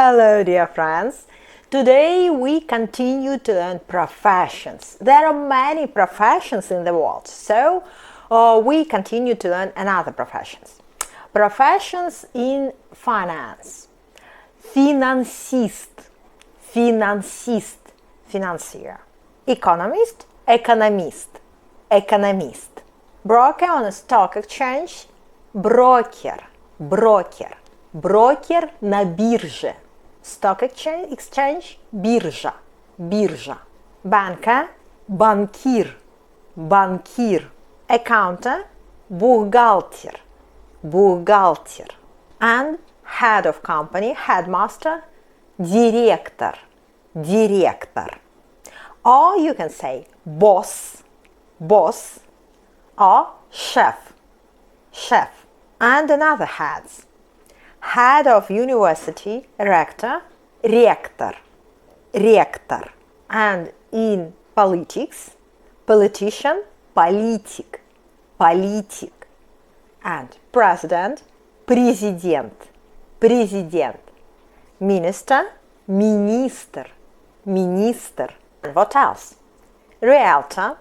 Hello, dear friends. Today we continue to learn professions. There are many professions in the world, so we continue to learn another professions. Professions in finance. Financist, financier. Economist, economist. Broker on a stock exchange, broker. Брокер на бирже. Stock exchange, биржа. Banker, банкир. Accountant, бухгалтер. And head of company, headmaster, директор. Or you can say boss, or chef. And another heads. Head of university, rector. And in politics, politician, politic. And president, президент. Minister, minister. And what else? Realtor.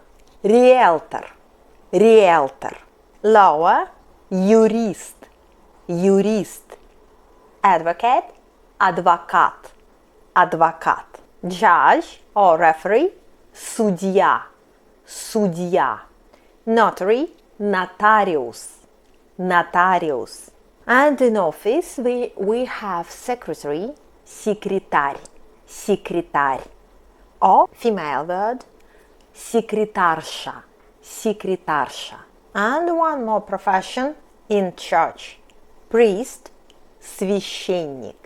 Lawyer, jurist. Advocate, advocate. Judge or referee, судья. Notary, notarius. And in office we have secretary, секретарь. Or female word, секретарша. And one more profession in church. Priest, священник.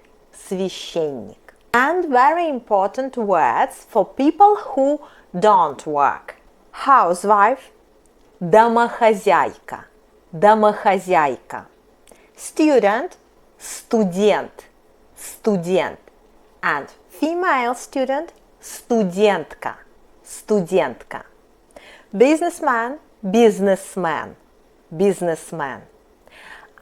And very important words for people who don't work. Housewife, домохозяйка. Student, студент. And female student, студентка. Businessman, businessman.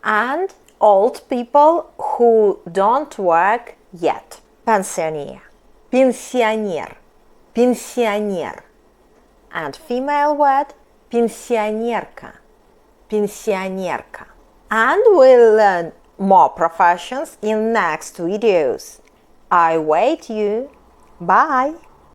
And old people who don't work yet. Pensioner. And female word, пенсионерка. And we'll learn more professions in next videos. I wait you. Bye.